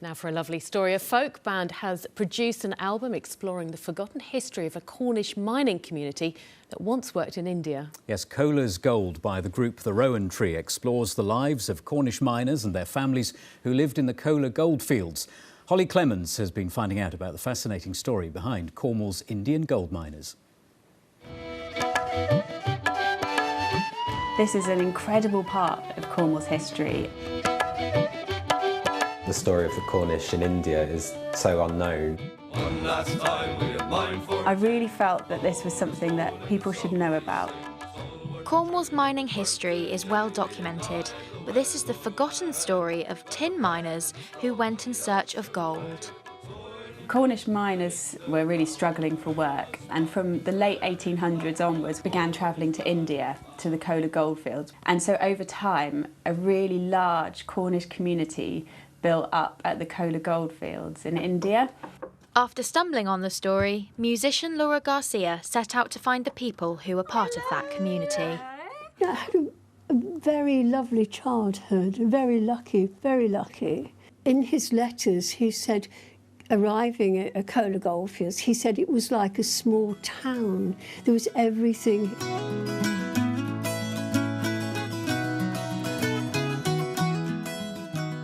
Now for a lovely story. A folk band has produced an album exploring the forgotten history of a Cornish mining community that once worked in India. Yes, Kolar's Gold by the group The Rowan explores the lives of Cornish miners and their families who lived in the Kolar goldfields. Holly Clemens has been finding out about the fascinating story behind Cornwall's Indian gold miners. This is an incredible part of Cornwall's history. The story of the Cornish in India is so unknown. I really felt that this was something that people should know about. Cornwall's mining history is well documented, but this is the forgotten story of tin miners who went in search of gold. Cornish miners were really struggling for work, and from the late 1800s onwards began travelling to India, to the Kolar goldfields. And so over time, a really large Cornish community built up at the Kolar goldfields in India. After stumbling on the story, musician Laura Garcia set out to find the people who were part of that community. I had a very lovely childhood, very lucky, very lucky. In his letters, he said, arriving at Kolar goldfields, he said it was like a small town. There was everything.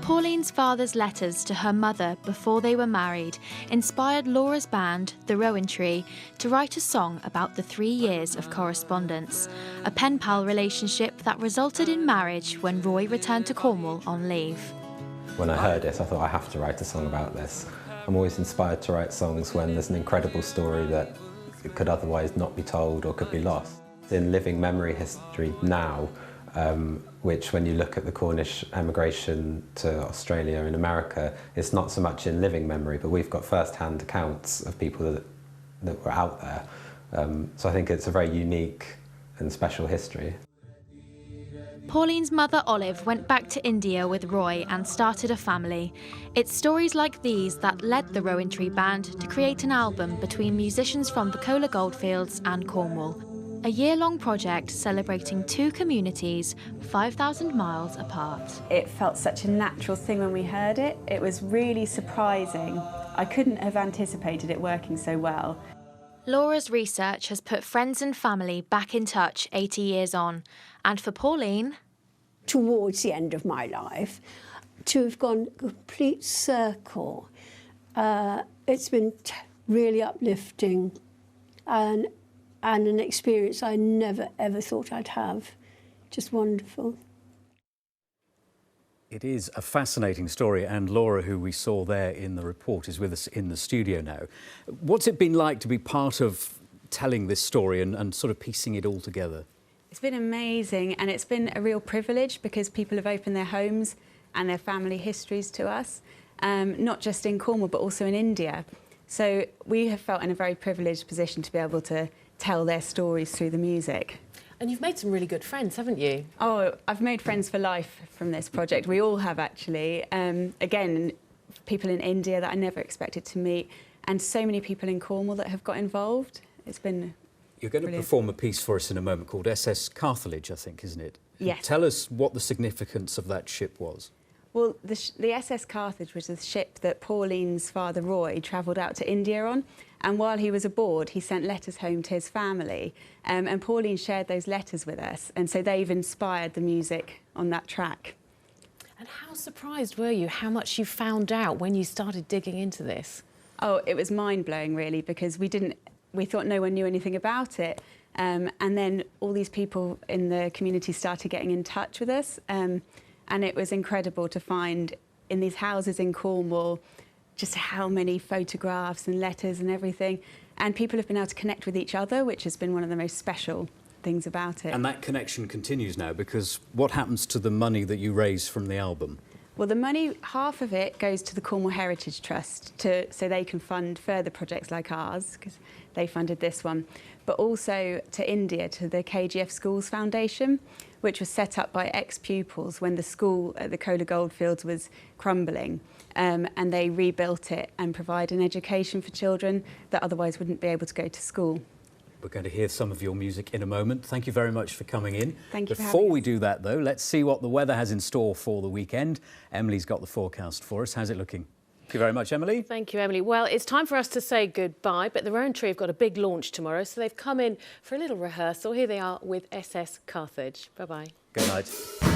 Pauline's father's letters to her mother before they were married inspired Laura's band, The Rowan, to write a song about the 3 years of correspondence, a pen-pal relationship that resulted in marriage when Roy returned to Cornwall on leave. When I heard it, I thought I have to write a song about this. I'm always inspired to write songs when there's an incredible story that could otherwise not be told or could be lost. In living memory history now, which when you look at the Cornish emigration to Australia and America, it's not so much in living memory, but we've got first-hand accounts of people that were out there. So I think it's a very unique and special history. Pauline's mother Olive went back to India with Roy and started a family. It's stories like these that led the Rowan Band to create an album between musicians from the Kolar goldfields and Cornwall. A year-long project celebrating 2 communities 5,000 miles apart. It felt such a natural thing when we heard it. It was really surprising. I couldn't have anticipated it working so well. Laura's research has put friends and family back in touch 80 years on. And for Pauline, towards the end of my life, to have gone a complete circle, it's been really uplifting and an experience I never ever thought I'd have. Just wonderful. It is a fascinating story, and Laura, who we saw there in the report, is with us in the studio now. What's it been like to be part of telling this story and sort of piecing it all together? It's been amazing, and it's been a real privilege because people have opened their homes and their family histories to us, not just in Cornwall but also in India. So we have felt in a very privileged position to be able to tell their stories through the music. And you've made some really good friends, haven't you? Oh, I've made friends for life from this project. We all have, actually. Again, people in India that I never expected to meet, and so many people in Cornwall that have got involved. It's been You're going to perform a piece for us in a moment called SS Carthage, I think, isn't it? Yes. Tell us what the significance of that ship was. Well, the SS Carthage was the ship that Pauline's father Roy travelled out to India on, and while he was aboard he sent letters home to his family, and Pauline shared those letters with us, and so they've inspired the music on that track. And how surprised were you how much you found out when you started digging into this? Oh, it was mind-blowing really, because we thought no one knew anything about it, and then all these people in the community started getting in touch with us, and it was incredible to find in these houses in Cornwall just how many photographs and letters and everything. And people have been able to connect with each other, which has been one of the most special things about it. And that connection continues now, because what happens to the money that you raise from the album? Well, the money, half of it goes to the Cornwall Heritage Trust so they can fund further projects like ours, because they funded this one, but also to India, to the KGF Schools Foundation, which was set up by ex-pupils when the school at the Kolar goldfields was crumbling, and they rebuilt it and provide an education for children that otherwise wouldn't be able to go to school. We're going to hear some of your music in a moment. Thank you very much for coming in. Thank you for having Before us. we do that, though, let's see what the weather has in store for the weekend. Emily's got the forecast for us. How's it looking? Thank you very much, Emily. Thank you, Emily. Well, it's time for us to say goodbye, but the Rowan Tree have got a big launch tomorrow, so they've come in for a little rehearsal. Here they are with SS Carthage. Bye-bye. Good night.